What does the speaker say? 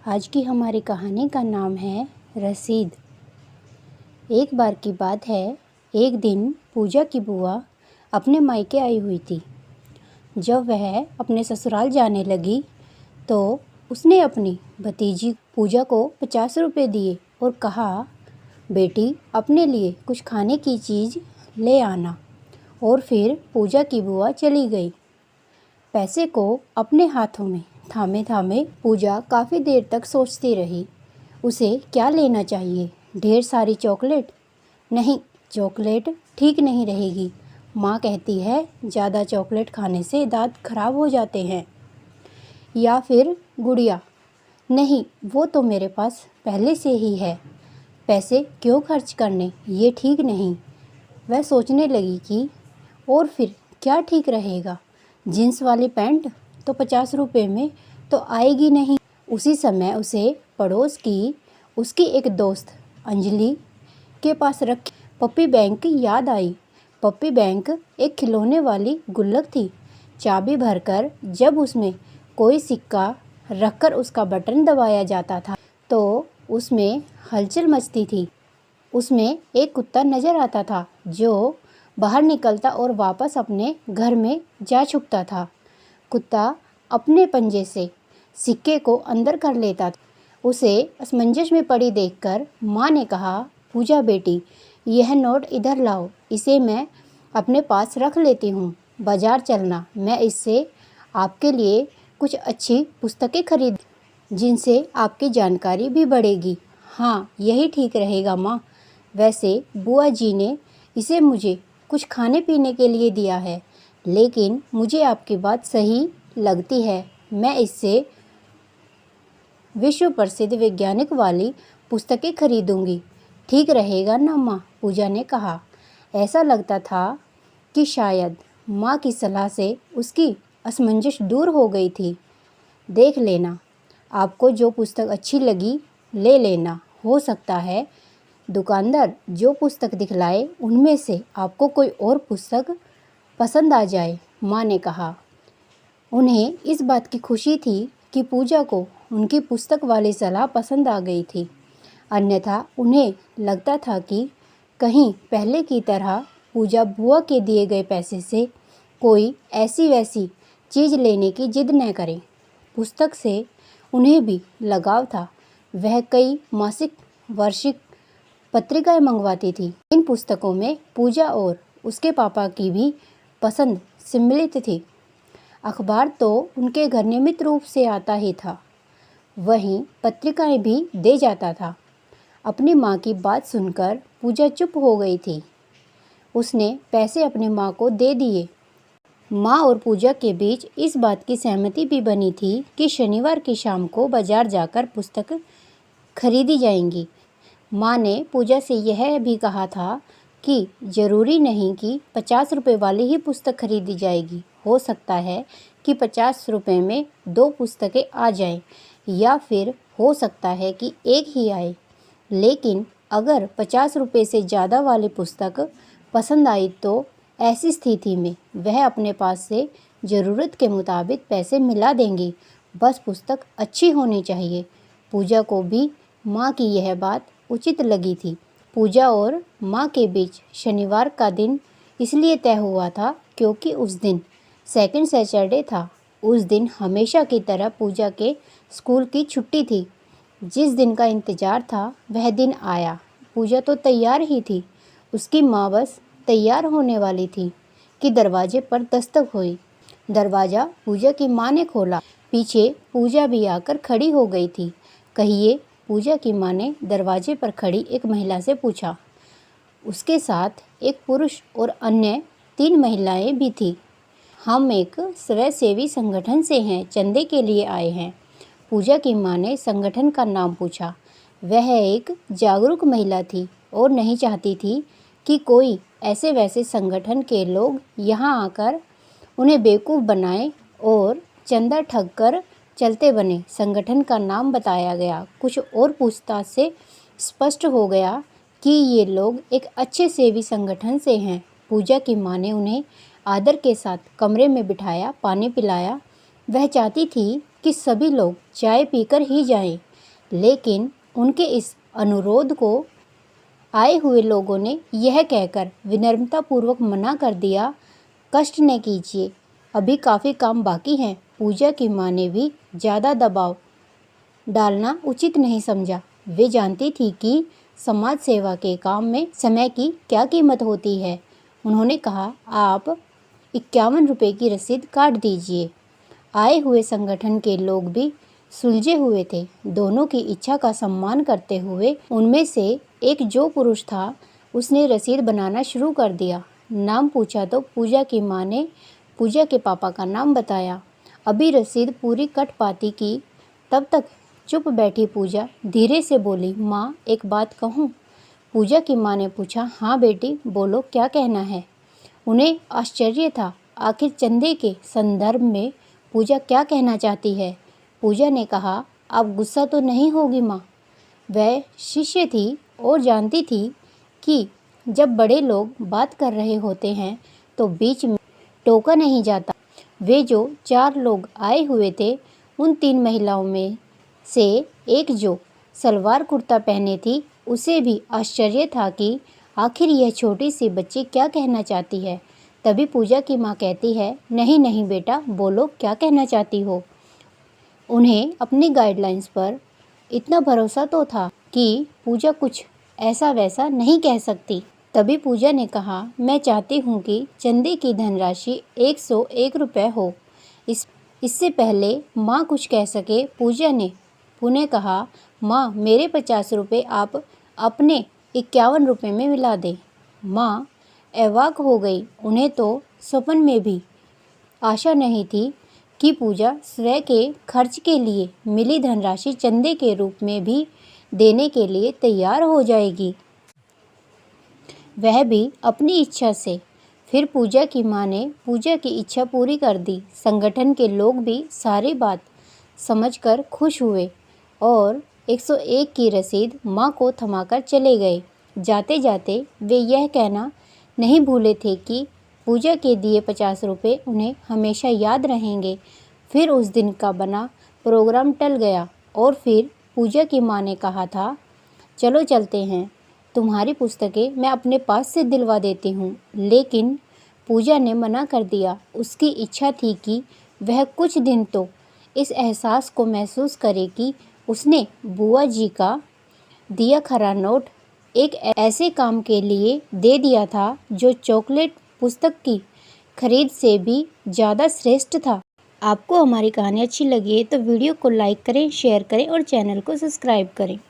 आज की हमारी कहानी का नाम है रसीद। एक बार की बात है, एक दिन पूजा की बुआ अपने मायके आई हुई थी। जब वह अपने ससुराल जाने लगी तो उसने अपनी भतीजी पूजा को 50 रुपये दिए और कहा, बेटी अपने लिए कुछ खाने की चीज़ ले आना। और फिर पूजा की बुआ चली गई। पैसे को अपने हाथों में थामे थामे पूजा काफ़ी देर तक सोचती रही। उसे क्या लेना चाहिए? ढेर सारी चॉकलेट? नहीं, चॉकलेट ठीक नहीं रहेगी। माँ कहती है ज़्यादा चॉकलेट खाने से दांत खराब हो जाते हैं। या फिर गुड़िया? नहीं, वो तो मेरे पास पहले से ही है। पैसे क्यों खर्च करने, ये ठीक नहीं। वह सोचने लगी कि और फिर क्या ठीक रहेगा। जीन्स वाली पैंट तो 50 रुपये में तो आएगी नहीं। उसी समय उसे पड़ोस की उसकी एक दोस्त अंजलि के पास रखी पप्पी बैंक याद आई। पप्पी बैंक एक खिलौने वाली गुल्लक थी। चाबी भरकर जब उसमें कोई सिक्का रखकर उसका बटन दबाया जाता था तो उसमें हलचल मचती थी। उसमें एक कुत्ता नज़र आता था जो बाहर निकलता और वापस अपने घर में जा छुपता था। कुत्ता अपने पंजे से सिक्के को अंदर कर लेता था। उसे असमंजस में पड़ी देखकर माँ ने कहा, पूजा बेटी, यह नोट इधर लाओ, इसे मैं अपने पास रख लेती हूँ। बाजार चलना, मैं इससे आपके लिए कुछ अच्छी पुस्तकें खरीद जिनसे आपकी जानकारी भी बढ़ेगी। हाँ, यही ठीक रहेगा माँ। वैसे बुआ जी ने इसे मुझे कुछ खाने पीने के लिए दिया है, लेकिन मुझे आपकी बात सही लगती है। मैं इससे विश्व प्रसिद्ध वैज्ञानिक वाली पुस्तकें खरीदूंगी। ठीक रहेगा ना माँ? पूजा ने कहा। ऐसा लगता था कि शायद माँ की सलाह से उसकी असमंजस दूर हो गई थी। देख लेना, आपको जो पुस्तक अच्छी लगी ले लेना। हो सकता है दुकानदार जो पुस्तक दिखलाए उनमें से आपको कोई और पुस्तक पसंद आ जाए, माँ ने कहा। उन्हें इस बात की खुशी थी कि पूजा को उनकी पुस्तक वाली सलाह पसंद आ गई थी। अन्यथा उन्हें लगता था कि कहीं पहले की तरह पूजा बुआ के दिए गए पैसे से कोई ऐसी वैसी चीज़ लेने की जिद न करे। पुस्तक से उन्हें भी लगाव था। वह कई मासिक वार्षिक पत्रिकाएं मंगवाती थी। इन पुस्तकों में पूजा और उसके पापा की भी पसंद सम्मिलित थी। अखबार तो उनके घर नियमित रूप से आता ही था, वहीं पत्रिकाएं भी दे जाता था। अपनी माँ की बात सुनकर पूजा चुप हो गई थी। उसने पैसे अपनी माँ को दे दिए। माँ और पूजा के बीच इस बात की सहमति भी बनी थी कि शनिवार की शाम को बाजार जाकर पुस्तक खरीदी जाएंगी। माँ ने पूजा से यह भी कहा था कि ज़रूरी नहीं कि 50 रुपये वाली ही पुस्तक खरीदी जाएगी। हो सकता है कि 50 रुपये में 2 पुस्तकें आ जाएं, या फिर हो सकता है कि एक ही आए। लेकिन अगर 50 रुपये से ज़्यादा वाली पुस्तक पसंद आई तो ऐसी स्थिति में वह अपने पास से ज़रूरत के मुताबिक पैसे मिला देंगी। बस पुस्तक अच्छी होनी चाहिए। पूजा को भी माँ की यह बात उचित लगी थी। पूजा और माँ के बीच शनिवार का दिन इसलिए तय हुआ था क्योंकि उस दिन सेकंड सैटरडे था। उस दिन हमेशा की तरह पूजा के स्कूल की छुट्टी थी। जिस दिन का इंतज़ार था वह दिन आया। पूजा तो तैयार ही थी। उसकी माँ बस तैयार होने वाली थी कि दरवाजे पर दस्तक हुई। दरवाज़ा पूजा की माँ ने खोला। पीछे पूजा भी आकर खड़ी हो गई थी। कहिए, पूजा की माँ ने दरवाजे पर खड़ी एक महिला से पूछा। उसके साथ एक पुरुष और अन्य 3 महिलाएं भी थीं। हम एक स्वयंसेवी संगठन से हैं, चंदे के लिए आए हैं। पूजा की माँ ने संगठन का नाम पूछा। वह एक जागरूक महिला थी और नहीं चाहती थी कि कोई ऐसे वैसे संगठन के लोग यहाँ आकर उन्हें बेवकूफ़ बनाए और चंदा ठग कर चलते बने। संगठन का नाम बताया गया। कुछ और पूछताछ से स्पष्ट हो गया कि ये लोग एक अच्छे सेवी संगठन से हैं। पूजा की माँ ने उन्हें आदर के साथ कमरे में बिठाया, पानी पिलाया। वह चाहती थी कि सभी लोग चाय पीकर ही जाएं। लेकिन उनके इस अनुरोध को आए हुए लोगों ने यह कहकर विनम्रतापूर्वक मना कर दिया, कष्ट न कीजिए, अभी काफ़ी काम बाकी हैं। पूजा की माँ ने भी ज़्यादा दबाव डालना उचित नहीं समझा। वे जानती थी कि समाज सेवा के काम में समय की क्या कीमत होती है। उन्होंने कहा, आप 51 रुपये की रसीद काट दीजिए। आए हुए संगठन के लोग भी सुलझे हुए थे। दोनों की इच्छा का सम्मान करते हुए उनमें से एक जो पुरुष था, उसने रसीद बनाना शुरू कर दिया। नाम पूछा तो पूजा की माँ ने पूजा के पापा का नाम बताया। अभी रसीद पूरी कट पाती कि तब तक चुप बैठी पूजा धीरे से बोली, माँ एक बात कहूँ? पूजा की माँ ने पूछा, हाँ बेटी बोलो, क्या कहना है? उन्हें आश्चर्य था, आखिर चंदे के संदर्भ में पूजा क्या कहना चाहती है। पूजा ने कहा, आप गुस्सा तो नहीं होगी माँ? वह शिष्य थी और जानती थी कि जब बड़े लोग बात कर रहे होते हैं तो बीच में टोका नहीं जाता। वे जो 4 लोग आए हुए थे, उन 3 महिलाओं में से एक जो सलवार कुर्ता पहने थी, उसे भी आश्चर्य था कि आखिर यह छोटी सी बच्ची क्या कहना चाहती है। तभी पूजा की माँ कहती है, नहीं नहीं बेटा बोलो, क्या कहना चाहती हो? उन्हें अपनी गाइडलाइंस पर इतना भरोसा तो था कि पूजा कुछ ऐसा वैसा नहीं कह सकती। तभी पूजा ने कहा, मैं चाहती हूँ कि चंदे की धनराशि 101 रुपये हो। इससे पहले माँ कुछ कह सके, पूजा ने पुनः कहा, माँ मेरे 50 रुपये आप अपने 51 रुपये में मिला दें। माँ अवाक हो गई। उन्हें तो स्वप्न में भी आशा नहीं थी कि पूजा स्वयं के खर्च के लिए मिली धनराशि चंदे के रूप में भी देने के लिए तैयार हो जाएगी, वह भी अपनी इच्छा से। फिर पूजा की माँ ने पूजा की इच्छा पूरी कर दी। संगठन के लोग भी सारी बात समझकर खुश हुए और 101 की रसीद माँ को थमाकर चले गए। जाते जाते वे यह कहना नहीं भूले थे कि पूजा के दिए 50 रुपये उन्हें हमेशा याद रहेंगे। फिर उस दिन का बना प्रोग्राम टल गया और फिर पूजा की माँ ने कहा था, चलो चलते हैं, तुम्हारी पुस्तकें मैं अपने पास से दिलवा देती हूँ। लेकिन पूजा ने मना कर दिया। उसकी इच्छा थी कि वह कुछ दिन तो इस एहसास को महसूस करे कि उसने बुआ जी का दिया खरा नोट एक ऐसे काम के लिए दे दिया था जो चॉकलेट पुस्तक की खरीद से भी ज़्यादा श्रेष्ठ था। आपको हमारी कहानी अच्छी लगी है तो वीडियो को लाइक करें, शेयर करें और चैनल को सब्सक्राइब करें।